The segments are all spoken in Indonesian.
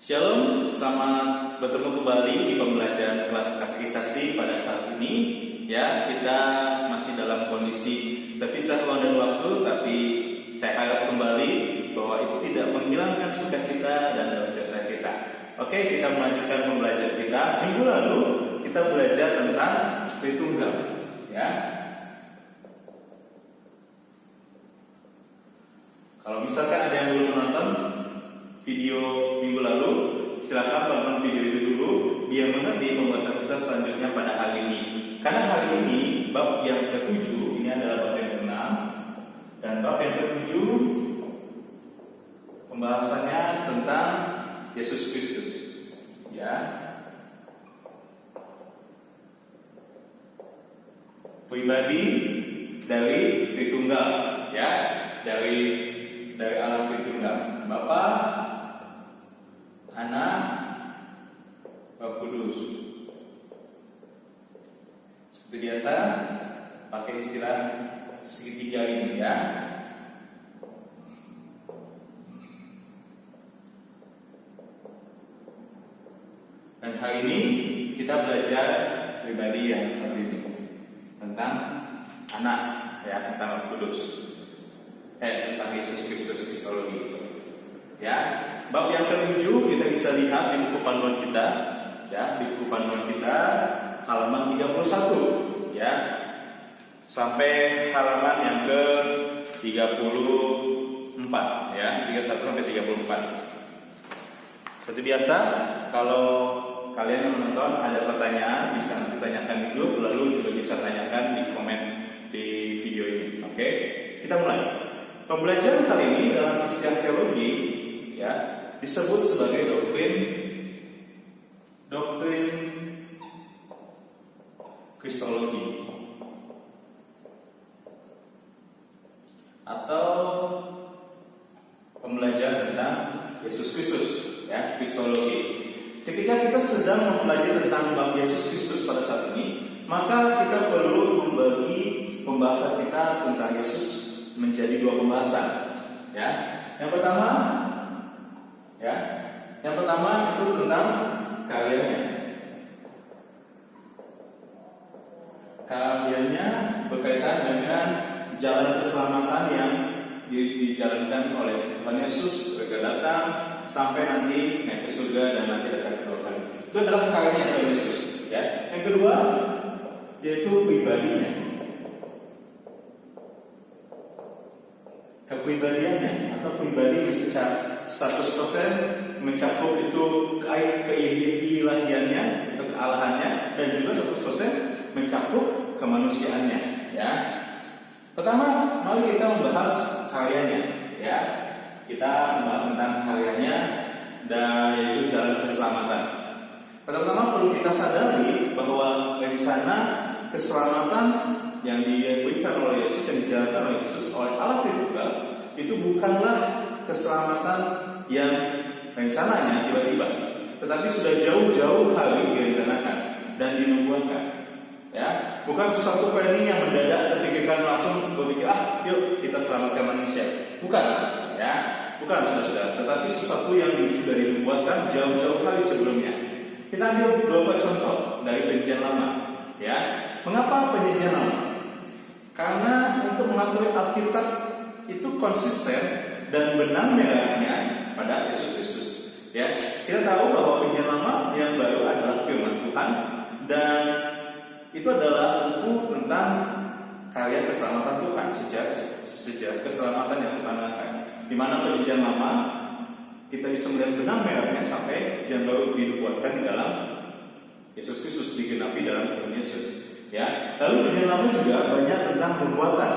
Shalom, selamat bertemu kembali di pembelajaran kelas katekisasi pada saat ini. Ya, kita masih dalam kondisi terpisah ruang dan waktu, tapi saya harap kembali bahwa itu tidak menghilangkan sukacita dan dosa kita. Oke, kita melanjutkan pembelajaran kita. Minggu lalu kita belajar tentang Tritunggal. Ya. Kalau misalkan ada yang belum menonton video minggu lalu, silakan tonton video itu dulu biar mengerti pembahasan kita selanjutnya pada hari ini. Karena hari ini bab yang ke-7, ini adalah bab yang ke-6, dan bab yang ke-7 pembahasannya tentang Yesus Kristus. Ya. Pribadi dari Tritunggal, ya, dari Allah Tritunggal, Bapa, Anak, Roh Kudus. Seperti biasa, pakai istilah segitiga ini, ya. Dan hari ini kita belajar pribadi yang satu ini tentang Anak, ya, tentang Roh Kudus, tentang Yesus Kristus, Kristologi. Ya, bab yang ke-7 kita bisa lihat di buku panduan kita, ya, di buku panduan kita halaman 31, ya, sampai halaman yang ke-34, ya, 31 sampai 34. Seperti biasa, kalau kalian yang menonton ada pertanyaan bisa nanti tanyakan di grup, lalu juga bisa tanyakan di komen di video ini. Oke, kita mulai. Pembelajaran kali ini dalam istilah teologi, ya, disebut sebagai doktrin Kristologi atau pembelajaran tentang Yesus Kristus, ya, Kristologi. Ketika kita sedang mempelajari tentang bab Yesus Kristus pada saat ini, maka kita perlu membagi pembahasan kita tentang Yesus menjadi dua pembahasan, ya. Yang pertama itu tentang karyanya. Karyanya berkaitan dengan jalan keselamatan yang dijalankan oleh Tuhan Yesus ketika datang sampai nanti naik ke surga dan nanti datang kedua kali. Itu adalah karyanya Tuhan Yesus, ya. Yang kedua yaitu pribadinya. Kepribadiannya atau pribadi yang secara 100% mencakup itu keilahiannya atau kealahannya, dan juga 100% mencakup kemanusiaannya, ya. Pertama, mari kita membahas karyanya, ya. Kita membahas tentang karyanya dan yaitu jalan keselamatan. Pertama perlu kita sadari bahwa rencana keselamatan yang diberikan oleh Yesus, yang dijalankan oleh Yesus oleh Allah Tritunggal, itu bukanlah keselamatan yang rencananya tiba-tiba, tetapi sudah jauh-jauh hari direncanakan dan dinubuatkan, ya. Bukan sesuatu planning yang mendadak terpikirkan langsung berpikir, yuk kita selamatkan manusia. Bukan, ya, bukan saudara-saudara, tetapi sesuatu yang sudah dinubuatkan jauh-jauh hari sebelumnya. Kita ambil beberapa contoh dari Perjanjian Lama, ya. Mengapa Perjanjian Lama? Karena untuk mengatur Alkitab itu konsisten dan benang merahnya pada Yesus Kristus, ya. Kita tahu bahwa Perjanjian Lama yang baru adalah firman Tuhan, dan itu adalah buku tentang karya keselamatan Tuhan, sejak keselamatan yang Tuhan lakukan. Di mana Perjanjian Lama kita bisa melihat benang merahnya sampai Perjanjian Baru dinubuatkan di dalam Yesus Kristus, digenapi dalam Tuhan Yesus, ya. Lalu Perjanjian Lama juga banyak tentang nubuatan,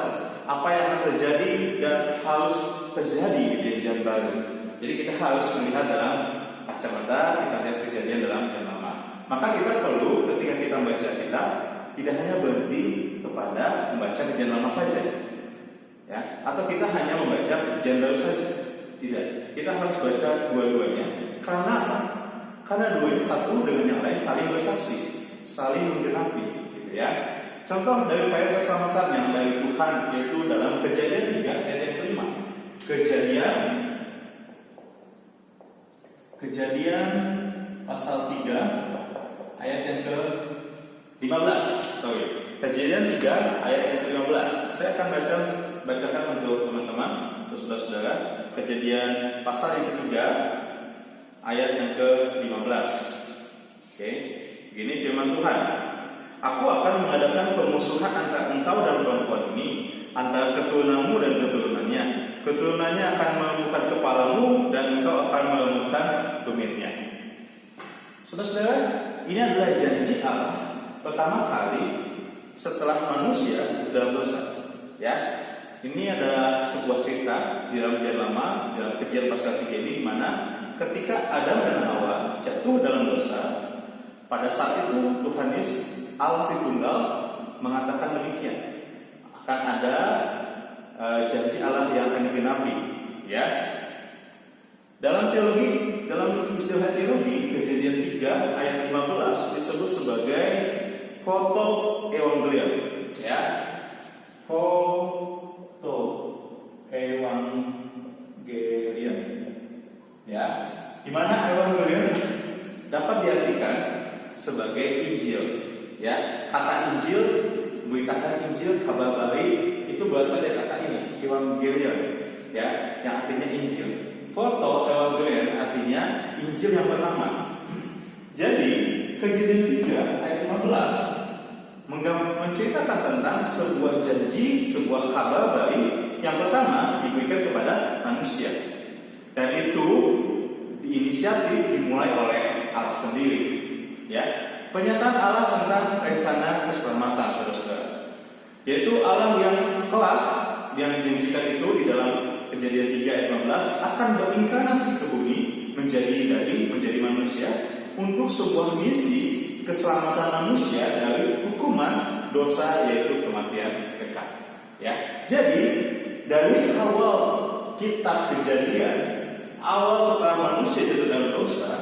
apa yang akan terjadi dan harus terjadi di Perjanjian Baru. Jadi kita harus melihat dalam kacamata, kita lihat kejadian dalam Perjanjian Lama. Maka kita perlu ketika kita membaca kitab tidak hanya berhenti kepada membaca Perjanjian Lama saja, ya, atau kita hanya membaca Perjanjian Baru saja. Tidak, kita harus baca dua-duanya. Karena apa? Karena dua ini satu dengan yang lain saling bersaksi, saling menggenapi, gitu, ya. Contoh dari karya keselamatan yang dari Tuhan yaitu dalam Kejadian 3 ayat yang 5. Kejadian Kejadian pasal 3 ayat yang ke-15. Kejadian 3 ayat yang ke-15. Saya akan bacakan untuk teman-teman, untuk saudara-saudara. Kejadian pasal yang ketiga ayat yang ke-15. Oke, gini firman Tuhan. Aku akan mengadakan permusuhan antara engkau dan perempuan ini, antara keturunanmu dan keturunannya. Keturunannya akan meremukkan kepalamu dan engkau akan meremukkan tumitnya. Saudara-saudara, ini adalah janji Allah pertama kali setelah manusia sudah berdosa. Ya, ini adalah sebuah cerita di dalam Perjanjian Lama, dalam Kejadian pasal 3 ini, di mana ketika Adam dan Hawa jatuh dalam dosa, pada saat itu Tuhan Yesus Allah Tritunggal mengatakan demikian, akan ada janji Allah yang akan digenapi. Ya, dalam teologi, dalam istilah teologi, Kejadian 3 ayat 15 disebut sebagai koto evangelium. Ya, koto evangelium. Ya, di mana evangelium dapat diartikan sebagai Injil. Ya, kata Injil, memberitakan Injil, kabar baik, itu berasal dari kata ini, evangelion, ya, yang artinya Injil. Foto evangelion artinya Injil yang pertama. Jadi, Kejadian 3 ayat 15 menceritakan tentang sebuah janji, sebuah kabar baik yang pertama diberikan kepada manusia. Dan itu diinisiatif dimulai oleh Allah sendiri. Ya, pernyataan Allah tentang rencana keselamatan, saudara-saudara, yaitu Allah yang kelak yang dijanjikan itu di dalam Kejadian 3 ayat 15 akan berinkarnasi ke bumi, menjadi daging, menjadi manusia untuk sebuah misi keselamatan manusia dari hukuman dosa, yaitu kematian kekal. Ya, jadi dari awal kitab Kejadian, awal setelah manusia jatuh dalam dosa,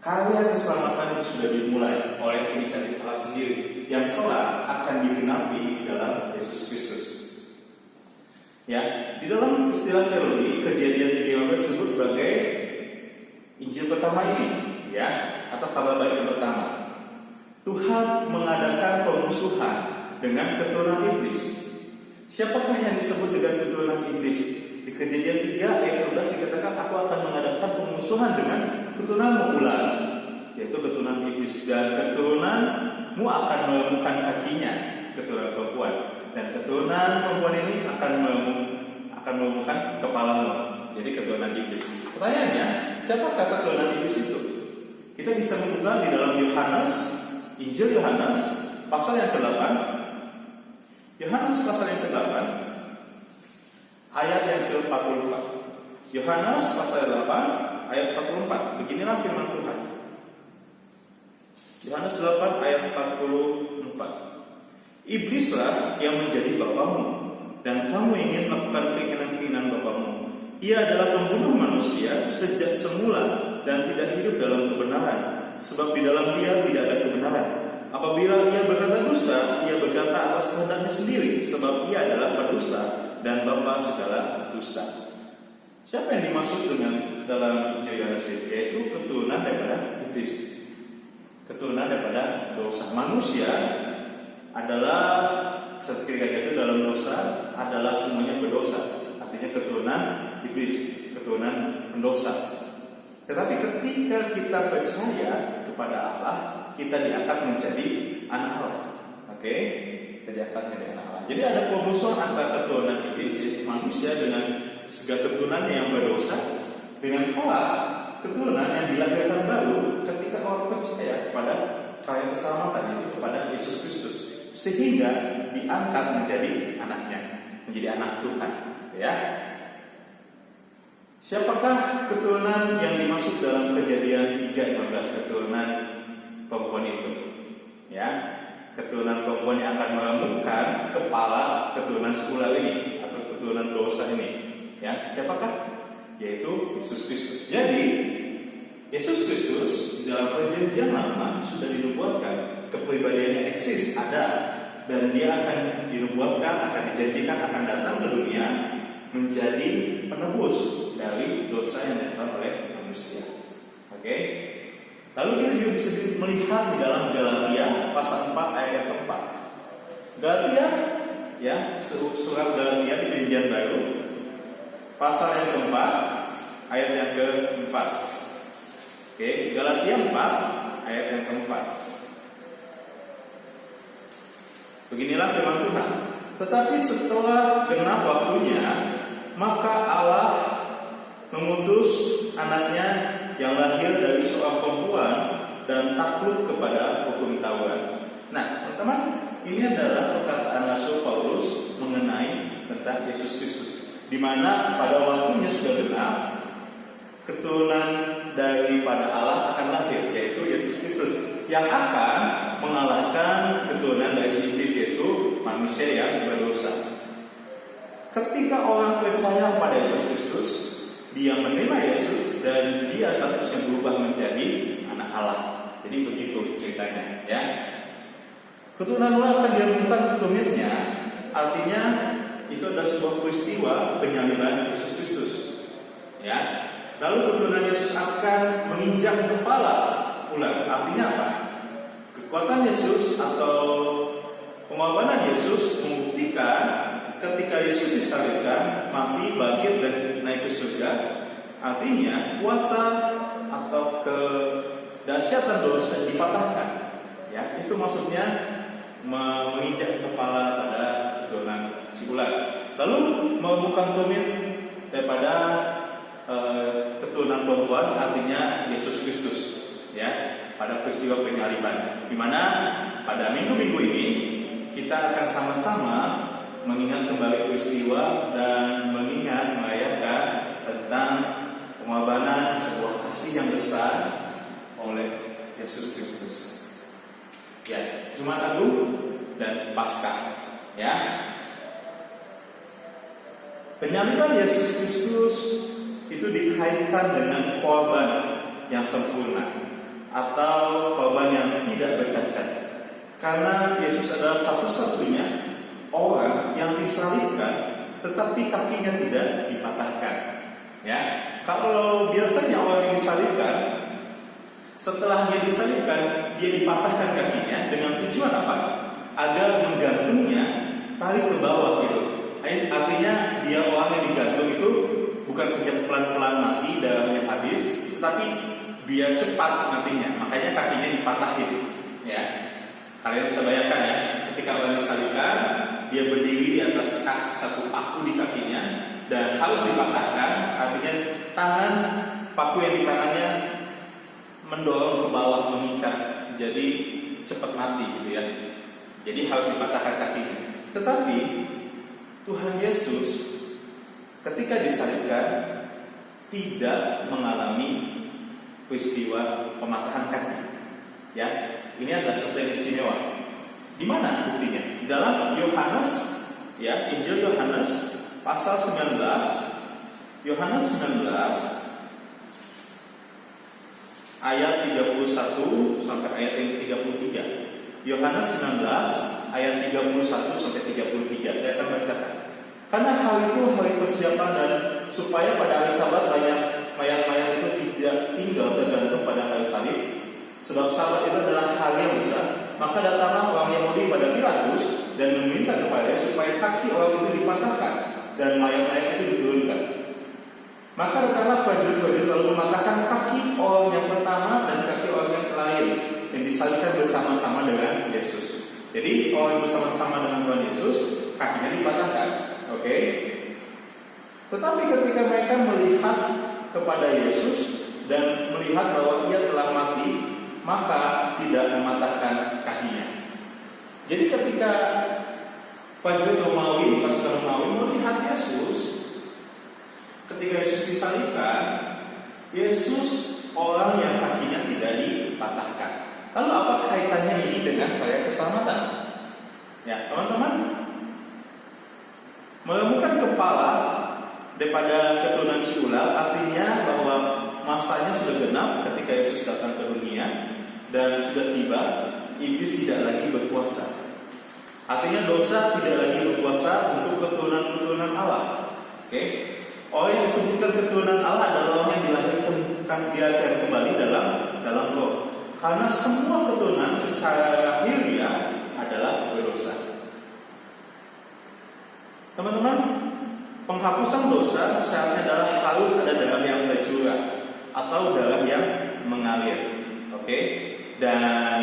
karya keselamatan sudah dimulai oleh inisiatif Allah sendiri yang kelak akan digenapi di dalam Yesus Kristus. Ya, di dalam istilah teologi, Kejadian 3 disebut sebagai Injil pertama ini, ya, atau kabar baik yang pertama. Tuhan mengadakan permusuhan dengan keturunan iblis. Siapakah yang disebut dengan keturunan iblis? Di Kejadian 3 ayat 12 dikatakan, aku akan mengadakan permusuhan dengan keturunanmu ular, yaitu keturunan iblis, dan keturunanmu akan meremukkan kakinya, keturunan perempuan, dan keturunan perempuan ini akan meremukkan kepalamu, jadi keturunan iblis. Pertanyaannya, siapakah keturunan iblis itu? Kita bisa menemukan di dalam Yohanes, Injil Yohanes pasal yang ke-8. Yohanes pasal yang ke-8 ayat yang ke-44. Yohanes pasal 8 ayat 44. Beginilah firman Tuhan. Yohanes 8 ayat 44. Iblislah yang menjadi bapamu, dan kamu ingin melakukan keinginan-keinginan bapamu. Ia adalah pembunuh manusia sejak semula dan tidak hidup dalam kebenaran, sebab di dalam dia tidak ada kebenaran. Apabila ia berkata dusta, ia berkata atas kehendaknya sendiri, sebab ia adalah pendusta dan bapa segala dusta. Siapa yang dimaksud dengan dalam Injil Yohanes itu? Yaitu keturunan daripada iblis, keturunan daripada dosa. Manusia adalah ketika jatuh dalam dosa adalah semuanya berdosa, artinya keturunan iblis, keturunan pendosa. Tetapi ketika kita percaya kepada Allah, kita diangkat menjadi anak Allah. Oke, kita diangkat menjadi anak Allah. Jadi ada permusuhan antara keturunan iblis, yaitu manusia, dengan segala keturunannya yang berdosa, dengan kelak keturunan yang dilahirkan baru ketika orang percaya kepada karya keselamatan, yaitu kepada Yesus Kristus, sehingga diangkat menjadi anaknya, menjadi anak Tuhan. Ya. Siapakah keturunan yang dimaksud dalam Kejadian 3:15, keturunan perempuan itu? Ya, keturunan perempuan yang akan meremukkan kepala keturunan sekolah ini atau keturunan dosa ini. Ya, siapakah? Yaitu Yesus Kristus. Jadi Yesus Kristus di dalam Perjanjian Lama sudah dinubuatkan, kepribadiannya eksis, ada, dan dia akan dinubuatkan, akan dijanjikan akan datang ke dunia menjadi penebus dari dosa yang dilakukan oleh manusia. Oke. Lalu kita juga bisa melihat di dalam Galatia pasal 4 ayat yang keempat. Galatia, ya, surat Galatia di Perjanjian Baru, pasal yang keempat, ayat yang keempat. Oke, Galatia 4 ayat yang keempat. Beginilah firman Tuhan. Tetapi setelah genap waktunya, maka Allah mengutus anaknya yang lahir dari seorang perempuan dan takluk kepada hukum Taurat. Nah, teman-teman, ini adalah perkataan Rasul Paulus mengenai tentang Yesus Kristus, di mana pada waktunya sudah genap, keturunan daripada Allah akan lahir, yaitu Yesus Kristus, yang akan mengalahkan keturunan dari si iblis, yaitu manusia yang berdosa. Ketika orang percaya pada Yesus Kristus, dia menerima Yesus dan dia statusnya berubah menjadi anak Allah. Jadi begitu ceritanya, ya. Keturunan Allah akan diumumkan tumitnya, artinya itu adalah sebuah peristiwa penyaliban Yesus Kristus, ya. Lalu keturunan Yesus akan menginjak kepala ular. Artinya apa? Kekuatan Yesus atau pengorbanan Yesus membuktikan ketika Yesus disalibkan, mati, bangkit dan naik ke surga. Artinya kuasa atau kedahsyatan dosa dipatahkan. Ya, itu maksudnya menginjak kepala pada keturunan si ular. Lalu membuka tumit daripada keturunan perempuan, artinya Yesus Kristus, ya, pada peristiwa penyaliban. Di mana pada minggu-minggu ini kita akan sama-sama mengingat kembali peristiwa dan mengingat merayakan tentang pengorbanan sebuah kasih yang besar oleh Yesus Kristus. Ya, Jumat Agung dan Paskah, ya. Penyaliban Yesus Kristus itu dikaitkan dengan korban yang sempurna atau korban yang tidak bercacat. Karena Yesus adalah satu-satunya orang yang disalibkan tetapi kakinya tidak dipatahkan. Ya, kalau biasanya orang yang disalibkan, setelah dia disalibkan, dia dipatahkan kakinya dengan tujuan apa? Agar menggantungnya tarik ke bawah gitu. Artinya dia orang yang digantung itu bukan saja pelan-pelan mati, darahnya habis, tetapi biar cepat matinya. Makanya kakinya dipatahin. Ya, kalian bisa bayangkan ya, ketika orang disalibkan, dia berdiri di atas satu paku di kakinya dan harus dipatahkan. Artinya tangan paku yang di tangannya mendorong ke bawah, mengikat, jadi cepat mati gitu ya. Jadi harus dipatahkan kakinya. Tetapi Tuhan Yesus ketika disalibkan tidak mengalami peristiwa pematahan kaki. Ya, ini adalah sesuatu yang istimewa. Di mana buktinya? Di dalam Yohanes, ya, Injil Yohanes pasal 19, Yohanes 19 ayat 31 sampai ayat yang 33. Yohanes 19 ayat 31 sampai 33. Saya akan bacakan. Karena hal itu hari persiapan dan supaya pada hari Sabat mayat-mayat itu tidak tinggal tergantung pada kayu salib. Sebab Sabat itu adalah hari yang besar. Maka datanglah orang Yahudi pada Pilatus dan meminta kepadanya supaya kaki orang itu dipatahkan dan mayat-mayat itu diturunkan. Maka datanglah prajurit-prajurit lalu mematahkan kaki orang yang pertama dan kaki orang yang lain yang disalibkan bersama-sama dengan Yesus. Jadi orang yang bersama-sama dengan Tuhan Yesus kakinya dipatahkan. Oke. Tetapi ketika mereka melihat kepada Yesus dan melihat bahwa ia telah mati, maka tidak mematahkan kakinya. Jadi ketika prajurit Romawi, pasukan Romawi melihat Yesus, ketika Yesus disalibkan, Yesus orang yang kakinya tidak dipatahkan. Lalu apa kaitannya ini dengan perayaan keselamatan? Ya, teman-teman, menemukan kepala daripada keturunan si ular artinya bahwa masanya sudah genap ketika Yesus datang ke dunia dan sudah tiba, iblis tidak lagi berkuasa. Artinya dosa tidak lagi berkuasa untuk keturunan-keturunan Allah. Oke? Orang yang disebutkan keturunan Allah adalah orang yang dilahirkan diadakan kembali dalam roh. Karena semua keturunan secara lahiriah adalah berdosa. Teman-teman, penghapusan dosa syaratnya adalah harus ada darah yang tercurah atau darah yang mengalir. Oke? Dan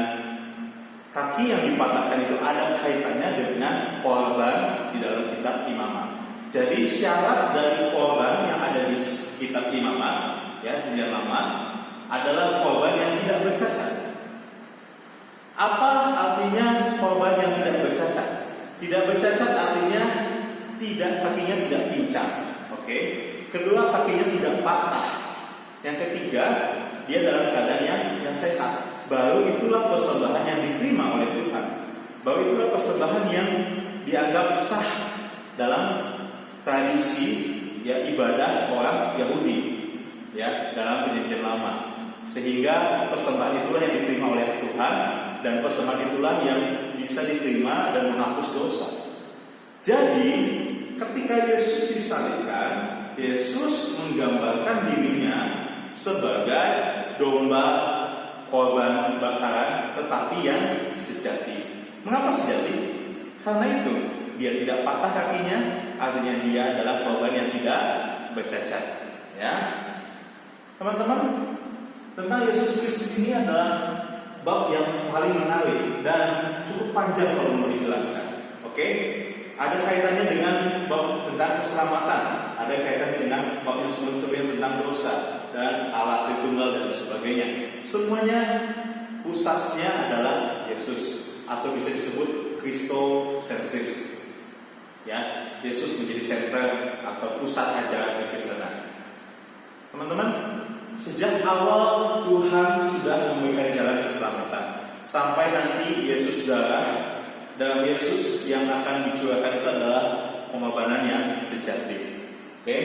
kaki yang dipatahkan itu ada kaitannya dengan korban di dalam kitab Imamat. Jadi syarat dari korban yang ada di kitab Imamat, ya, di Lama, adalah korban yang tidak bercacat. Apa artinya korban yang tidak bercacat? Tidak bercacat artinya kakinya tidak pincang. Oke. Kedua, kakinya tidak patah. Yang ketiga, dia dalam keadaan yang sehat. Baru itulah persembahan yang diterima oleh Tuhan. Baru itulah persembahan yang dianggap sah dalam tradisi, ya, ibadah orang Yahudi, ya, dalam perjanjian lama. Sehingga persembahan itulah yang diterima oleh Tuhan, dan persembahan itulah yang bisa diterima dan menghapus dosa. Jadi ketika Yesus disalibkan, Yesus menggambarkan dirinya sebagai domba korban bakaran, tetapi yang sejati. Mengapa sejati? Karena itu dia tidak patah kakinya, artinya dia adalah korban yang tidak bercacat. Ya, teman-teman, tentang Yesus Kristus ini adalah bab yang paling menarik dan cukup panjang kalau mau dijelaskan. Oke? Ada kaitannya dengan bab tentang keselamatan, ada kaitannya dengan bab yang sebelum-sebelumnya tentang dosa dan Allah Tritunggal dan sebagainya. Semuanya pusatnya adalah Yesus, atau bisa disebut Kristosentris. Ya, Yesus menjadi center atau pusat ajaran kekristenan. Teman-teman, sejak awal Tuhan sudah memberikan jalan keselamatan. Sampai nanti Yesus darah Yesus yang akan dicurahkan itu adalah pengorbanan yang sejati. Oke?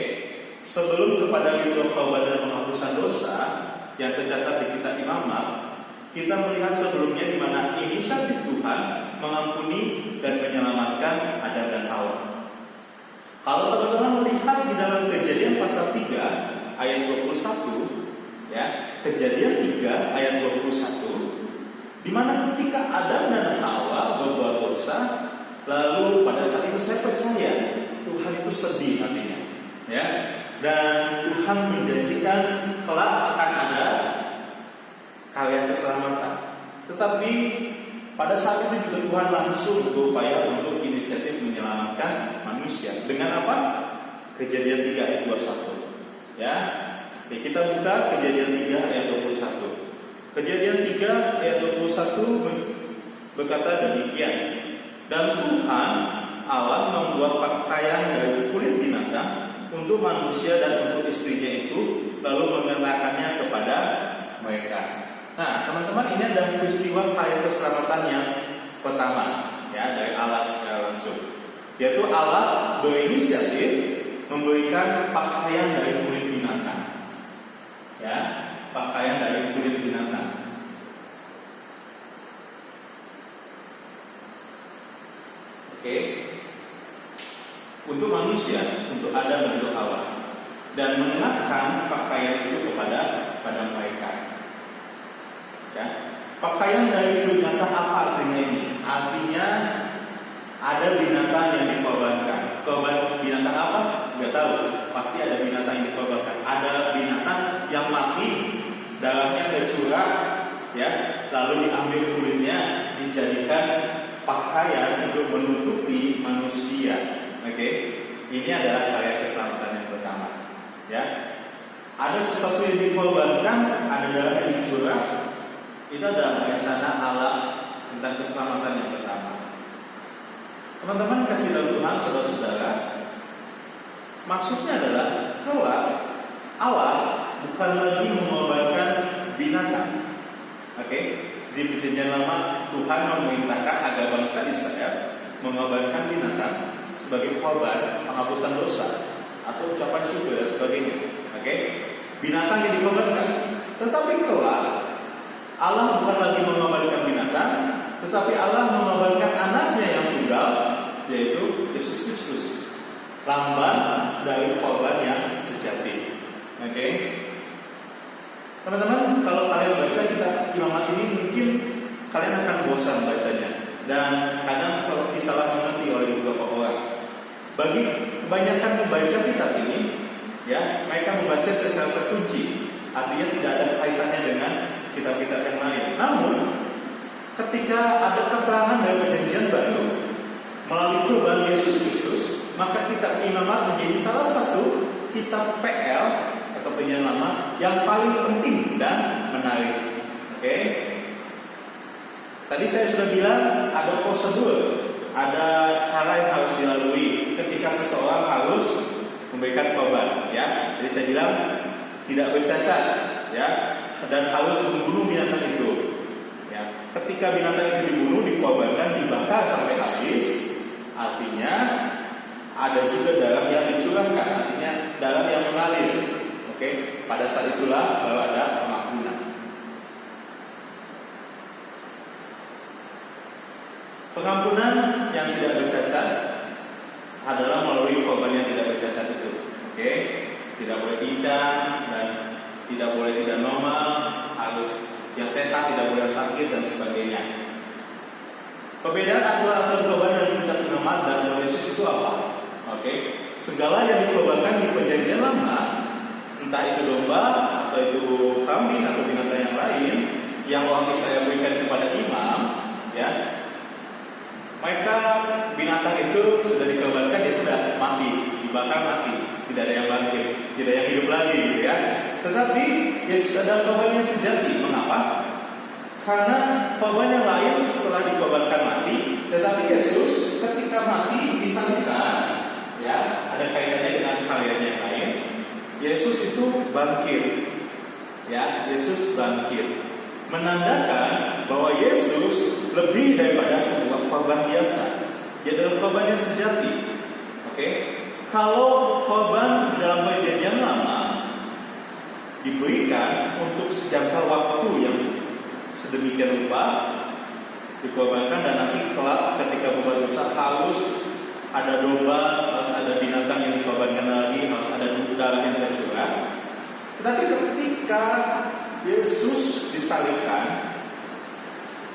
Sebelum kepada ritual korban dan penghapusan dosa yang tercatat di kitab Imamat, kita melihat sebelumnya di mana inisiatif Tuhan mengampuni dan menyelamatkan Adam dan Hawa. Kalau teman-teman melihat di dalam Kejadian pasal 3 ayat 21, ya, Kejadian 3 ayat 21, di mana ketika Adam dan Hawa berbuat dosa, lalu pada saat itu saya percaya Tuhan itu sedih hatinya, ya, dan Tuhan menjanjikan kelak akan ada karya keselamatan. Tetapi pada saat itu juga Tuhan langsung berupaya untuk inisiatif menyelamatkan manusia. Dengan apa? Kejadian 3 ayat 21. Ya, kita buka Kejadian 3 ayat 21. Kejadian 3 ayat 21 berkata demikian. Dan Tuhan Allah membuat pakaian dari kulit binatang untuk manusia dan untuk istrinya itu, lalu mengenakannya kepada mereka. Nah, teman-teman, ini adalah peristiwa karya keselamatan yang pertama, ya, dari Allah secara langsung. Yaitu Allah berinisiatif memberikan pakaian dari kulit binatang. Ya, pakaian dari kulit binatang. Oke. Untuk manusia, untuk Adam dan untuk Hawa, dan mengenakan pakaian itu kepada mereka. Ya. Pakaian dari kulit binatang apa artinya ini? Artinya ada binatang yang dikorbankan. Korban binatang apa? Nggak tahu. Pasti ada binatang yang dikorbankan. Ada binatang yang mati, darahnya tercurah, ya, lalu diambil kulitnya, dijadikan pakaian untuk menutupi manusia. Oke, ini adalah karya keselamatan yang pertama. Ya, ada sesuatu yang dikorbankan, ada darah yang dicurah. Itu adalah rencana Allah tentang keselamatan yang pertama. Teman-teman kasih dalam Tuhan, saudara-saudara, maksudnya adalah kelak Allah bukan lagi mengorbankan binatang. Oke, di perjanjian lama Tuhan memerintahkan agar bangsa Israel mengorbankan binatang sebagai korban penghapusan dosa atau ucapan syukur dan sebagainya. Oke, binatang yang dikorbankan. Tetapi kelak Allah bukan lagi mengorbankan binatang, tetapi Allah mengorbankan anaknya yang tunggal, yaitu Yesus Kristus, lambang dari korban yang sejati. Oke. Teman-teman, kalau kalian baca kitab Imamat ini mungkin kalian akan bosan bacanya dan kadang disalah mengerti oleh beberapa orang. Bagi kebanyakan pembaca kitab ini, ya, mereka membaca secara terkunci, artinya tidak ada kaitannya dengan kitab-kitab yang lain. Namun, ketika ada keterangan dari Perjanjian Baru melalui kurban Yesus Kristus, maka kitab Imamat menjadi salah satu kitab PL atau Perjanjian Lama yang paling penting dan menarik. Oke? Tadi saya sudah bilang ada prosedur, ada cara yang harus dilalui ketika seseorang harus memberikan korban, ya. Jadi saya bilang tidak bercacat, ya, dan harus membunuh binatang itu. Ya. Ketika binatang itu dibunuh, dikorbankan, dibakar sampai habis, artinya ada juga darah yang dicurahkan, artinya darah yang mengalir. Oke, pada saat itulah baru ada pengampunan. Pengampunan yang tidak bercacat adalah melalui korban yang tidak bercacat itu. Oke, tidak boleh pincang dan tidak boleh tidak normal, harus yang sehat, tidak boleh sakit dan sebagainya. Perbedaan aturan korban dari kitab Imamat dan Yesus itu apa? Oke, segala yang dikorbankan di Perjanjian Lama, entah itu domba atau itu kambing atau binatang yang lain, yang waktu saya berikan kepada imam, ya, mereka binatang itu sudah dikorbankan, dia sudah mati, dibakar mati, tidak ada yang bangkit, tidak ada yang hidup lagi, gitu ya. Tetapi Yesus adalah korban yang sejati. Mengapa? Karena korban yang lain setelah dikorbankan mati, tetapi Yesus ketika mati disalibkan, ya, ada kaitannya dengan karyanya yang lain. Yesus itu bangkit, ya, Yesus bangkit, menandakan bahwa Yesus lebih daripada sebuah korban biasa. Dia adalah korban yang sejati. Oke, kalau korban dalam Perjanjian Lama diberikan untuk sejangka waktu yang sedemikian rupa, dikorbankan, dan nanti kelak ketika berbuat dosa harus ada domba, harus ada binatang yang dikorbankan lagi, harus ada darah yang tercurah. Tetapi ketika Yesus disalibkan,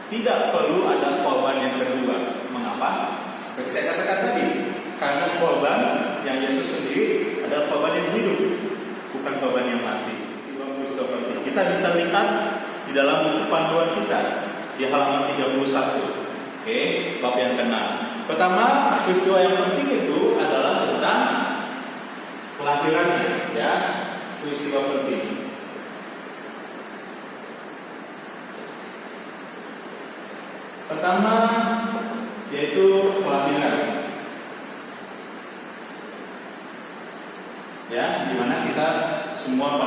tidak perlu ada korban yang kedua. Mengapa? Seperti saya katakan tadi, karena korban yang Yesus sendiri adalah korban yang hidup, bukan korban yang mati. Kita bisa lihat di dalam buku panduan kita di halaman 31. Oke, bab yang ke-6. Pertama, peristiwa yang penting itu adalah tentang kelahirannya, ya, peristiwa penting. Pertama yaitu kelahiran, ya, dimana kita semua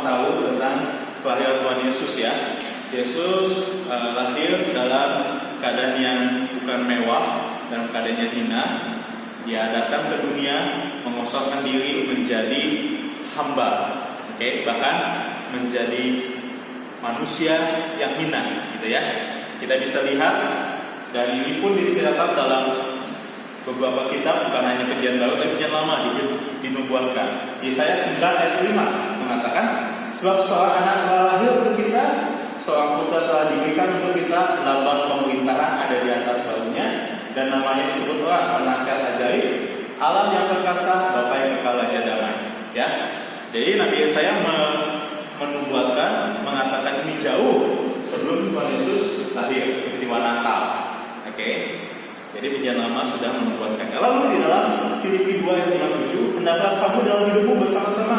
tahu tentang kelahiran Tuhan Yesus, ya. Yesus lahir dalam keadaan yang bukan mewah, dalam keadaan yang hina. Dia datang ke dunia mengosongkan diri menjadi hamba, oke, bahkan menjadi manusia yang hina, gitu ya. Kita bisa lihat, dan ini pun dicatat dalam beberapa kitab, bukan hanya Perjanjian Baru, tapi Perjanjian Lama dinubuatkan. Yesaya 9 ayat 5 mengatakan, sebab seorang anak telah lahir untuk kita, seorang putra telah diberikan untuk kita, lambang pemerintahan ada di atas daunnya, dan namanya disebut orang penasihat ajaib, Allah yang perkasa, Bapa yang kekal raja damai. Ya, jadi Nabi Yesaya menubuatkan, mengatakan ini jauh sebelum Tuhan Yesus lahir, peristiwa Natal. Oke. Jadi Perjanjian Lama sudah menubuatkannya. Lalu di dalam Filipi 2 ayat 57, hendaklah kamu dalam hidupmu bersama-sama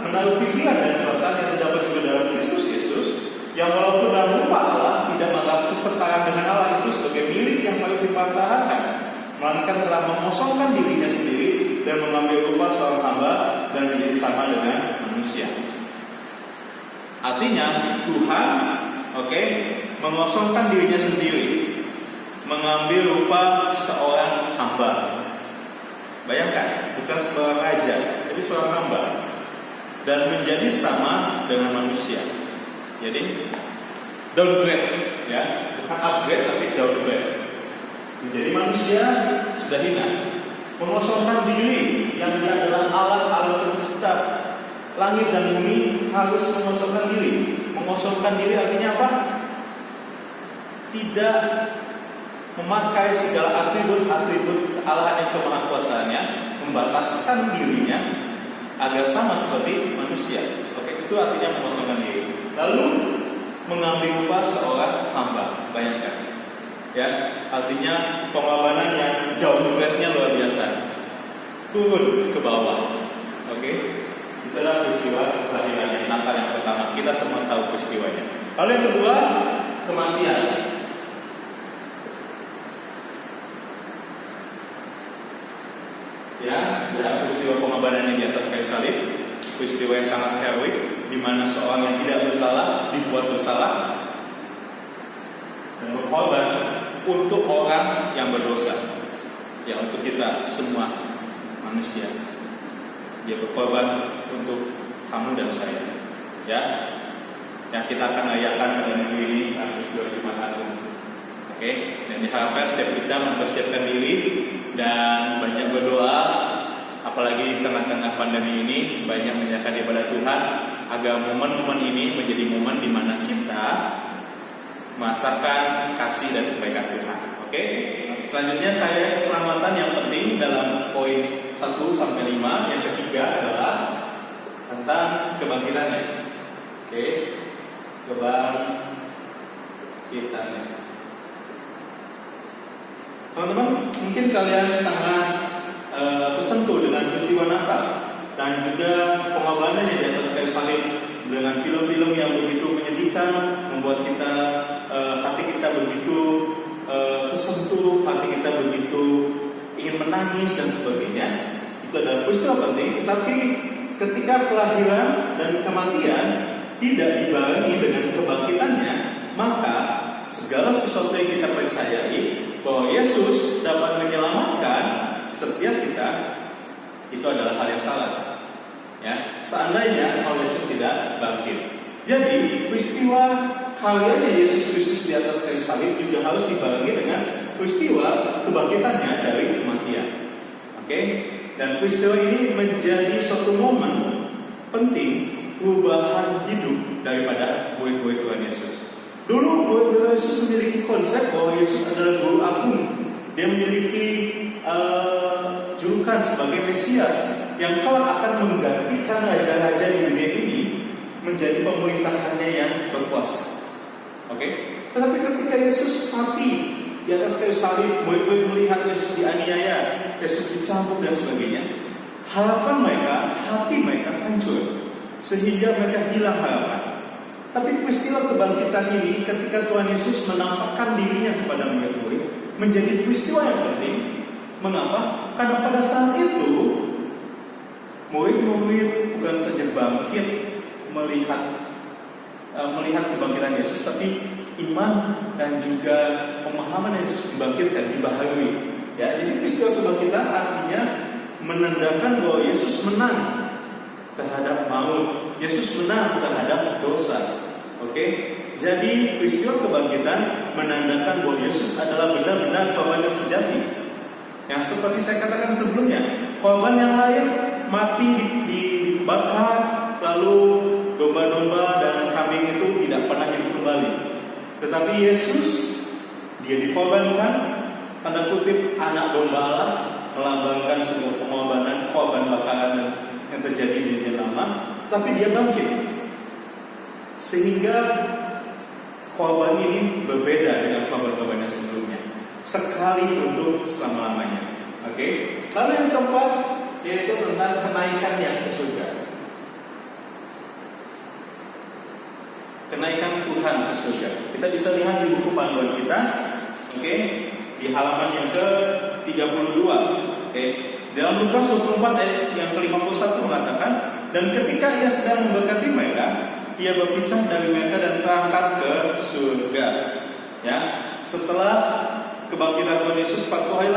menaruh pikiran dan perasaan yang terdapat juga dalam Kristus Yesus, yang walaupun dalam rupa Allah tidak menganggap kesetaraan dengan Allah itu sebagai milik yang harus dipertahankan, melainkan telah mengosongkan dirinya sendiri dan mengambil rupa seorang hamba dan menjadi sama dengan manusia. Artinya Tuhan, oke, mengosongkan dirinya sendiri, mengambil rupa seorang hamba. Bayangkan, bukan seorang raja, tapi seorang hamba, dan menjadi sama dengan manusia. Jadi downgrade, ya, bukan upgrade tapi downgrade. Menjadi manusia sudah hina, mengosongkan diri yang dia adalah Allah pencipta langit dan bumi, harus mengosongkan diri. Mengosongkan diri artinya apa? Tidak memakai segala atribut-atribut kealahan dan kemahakuasaannya, membataskan dirinya agar sama seperti manusia. Oke, itu artinya mengosongkan diri. Lalu mengambil rupa seorang hamba. Bayangkan, ya, artinya pengorbanan yang downgrade-nya luar biasa, turun ke bawah. Oke, itulah peristiwa kelahiran Natal yang pertama. Kita semua tahu peristiwanya. Lalu yang kedua, kematian. Ya, peristiwa pengorbanannya di atas kayu salib, peristiwa yang sangat heroik, di mana seorang yang tidak bersalah dibuat bersalah dan berkorban untuk orang yang berdosa, ya, untuk kita semua manusia. Dia berkorban untuk kamu dan saya, ya, yang kita akan rayakan pada minggu ini, peristiwa Jumat Agung. Oke, dan diharapkan setiap kita mempersiapkan diri dan banyak berdoa, apalagi di tengah-tengah pandemi ini, banyak menyerahkan kepada Tuhan agar momen-momen ini menjadi momen di mana kita merasakan kasih dan kebaikan Tuhan. Oke, selanjutnya kayak keselamatan yang penting dalam poin 1-5. Yang ketiga adalah tentang kebangkitannya. Oke, kebangkitannya. Teman-teman, mungkin kalian sangat tersentuh dengan peristiwa Natal dan juga pengorbanannya di atas kayu salib, dengan film-film yang begitu menyedihkan, membuat kita hati kita begitu tersentuh, hati kita begitu ingin menangis dan sebagainya. Itu adalah peristiwa penting. Tapi ketika kelahiran dan kematian tidak dibarengi dengan kebangkitannya, maka segala sesuatu yang kita percayai bahwa Yesus dapat menyelamatkan setiap kita, itu adalah hal yang salah. Ya, seandainya kalau Yesus tidak bangkit. Jadi peristiwa karyanya Yesus Kristus di atas kayu salib juga harus dibarengi dengan peristiwa kebangkitannya dari kematian. Oke? Dan peristiwa ini menjadi suatu momen penting perubahan hidup daripada murid-murid Tuhan Yesus. Dulu murid Yesus memiliki konsep bahwa Yesus adalah guru agung. Dia memiliki julukan sebagai Mesias yang kelak akan menggantikan raja-raja di dunia ini menjadi pemerintahannya yang berkuasa. Oke? Tetapi ketika Yesus mati di atas kayu salib, murid-murid melihat Yesus dianiaya, Yesus dicambuk dan sebagainya, harapan mereka, hati mereka hancur sehingga mereka hilang harapan. Tapi peristiwa kebangkitan ini, ketika Tuhan Yesus menampakkan dirinya kepada murid-murid, menjadi peristiwa yang penting. Mengapa? Karena pada saat itu murid-murid bukan saja bangkit melihat kebangkitan Yesus, tapi iman dan juga pemahaman Yesus dibangkitkan, dibaharui. Ya, jadi peristiwa kebangkitan artinya menandakan bahwa Yesus menang terhadap maut, Yesus menang terhadap dosa. Oke, jadi peristiwa kebangkitan menandakan bahwa Yesus adalah benar-benar korban sejati. Yang seperti saya katakan sebelumnya, korban yang lain mati dibakar, lalu domba-domba dan kambing itu tidak pernah hidup kembali. Tetapi Yesus, dia dikorbankan, tanda kutip anak domba Allah, melambangkan semua pengorbanan, korban bakaran yang terjadi di dunia lama, tapi dia bangkit. Sehingga korban ini berbeda dengan korban-korban yang sebelumnya, sekali untuk selama-lamanya. Oke. Lalu yang keempat yaitu tentang kenaikan yang ke surga. Kenaikan Tuhan ke surga. Kita bisa lihat di buku panduan kita, oke, di halaman yang ke-32. Oke. Dalam Lukas 24 ayat yang ke-51 mengatakan, dan ketika ia sedang memberkati mereka, ia berpisah dari mereka dan berangkat ke surga. Ya, setelah kebangkitan Tuhan Yesus 40 hari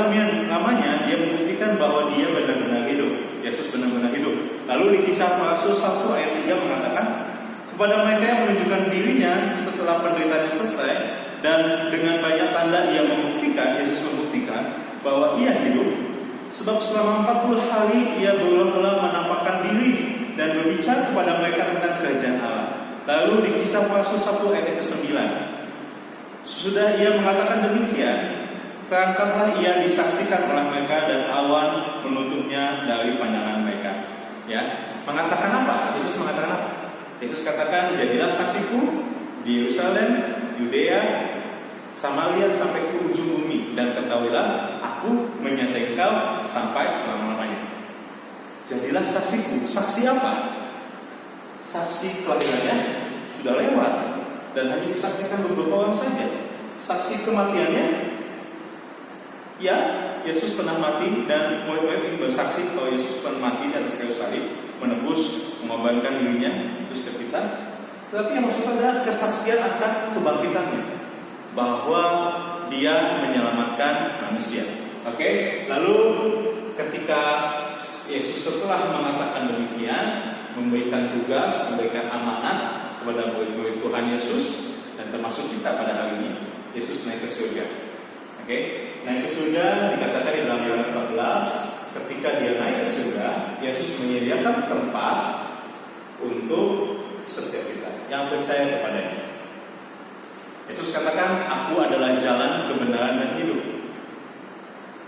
lamanya, dia membuktikan bahwa dia benar-benar hidup. Yesus benar-benar hidup. Lalu di Kisah Para Rasul 1 ayat 3 mengatakan, kepada mereka yang menunjukkan dirinya setelah penderitaannya selesai, dan dengan banyak tanda ia membuktikan, Yesus membuktikan bahwa ia hidup. Sebab selama 40 hari ia berulang-ulang menampakkan diri dan berbicara kepada mereka tentang kerajaan Allah. Lalu di Kisah Para Rasul 1 ayat ke-9, sesudah ia mengatakan demikian, terangkatlah ia disaksikan oleh mereka dan awan menutupnya dari pandangan mereka. Ya, mengatakan apa? Yesus mengatakan apa? Yesus katakan, jadilah saksiku di Yerusalem, Yudea, Samaria sampai ke ujung bumi, dan ketahuilah aku menyertai engkau sampai selama-lamanya. Jadilah saksiku. Saksi apa? Saksi kelahirannya sudah lewat dan hanya disaksikan beberapa orang saja. Saksi kematiannya, ya, Yesus pernah mati dan murid-murid bersaksi bahwa Yesus pernah mati di atas kayu salib, menebus, mengorbankan dirinya itu setiap kita. Tetapi yang maksudnya adalah kesaksian akan kebangkitannya, bahwa dia menyelamatkan manusia. Oke, lalu ketika Yesus setelah mengatakan demikian, memberikan tugas, memberikan amanat kepada murid-murid Tuhan Yesus dan termasuk kita pada hari ini, Yesus naik ke surga. Oke, naik ke surga dikatakan di dalam Yohanes 14, ketika dia naik ke surga, Yesus menyediakan tempat untuk setiap kita yang percaya kepadanya. Yesus katakan, aku adalah jalan, kebenaran, dan hidup.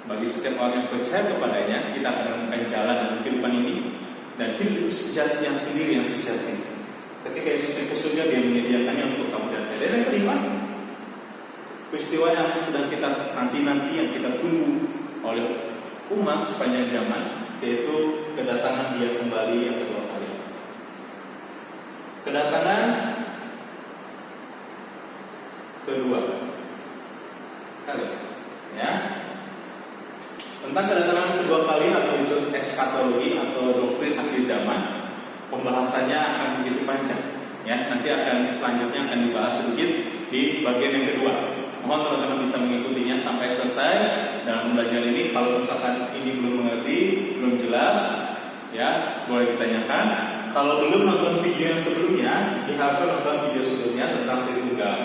Bagi setiap orang yang percaya kepadanya, kita akan menemukan jalan dalam kehidupan ini, dan hidup itu sejati yang sendiri, yang sejati. Ketika Yesus naik ke surga, dia menyediakannya untuk kamu dan saya. Dan yang kelima, peristiwa yang sedang kita nanti yang kita tunggu oleh umat sepanjang zaman, yaitu kedatangan dia kembali yang kedua kali. Kedatangan kedua kali, ya. Tentang kedatangan kedua kali atau disebut eskatologi atau doktrin akhir zaman, pembahasannya akan begitu panjang. Ya, nanti selanjutnya akan dibahas sedikit di bagian yang kedua. Mohon teman-teman bisa mengikutinya sampai selesai dalam belajar ini. Kalau misalkan ini belum mengerti, belum jelas, ya boleh ditanyakan. Kalau belum nonton video yang sebelumnya, diharapkan nonton video sebelumnya tentang Tritunggal.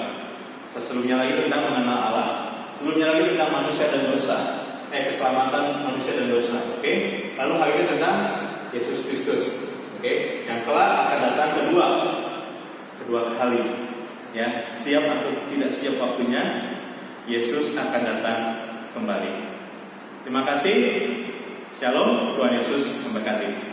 Sebelumnya lagi tentang mengenal Allah. Sebelumnya lagi tentang manusia dan dosa. Keselamatan manusia dan dosa. Oke. Lalu hari ini tentang Yesus Kristus. Oke. Yang kelak akan datang kedua kali. Ya, siap atau tidak siap waktunya, Yesus akan datang kembali. Terima kasih. Shalom. Tuhan Yesus memberkati.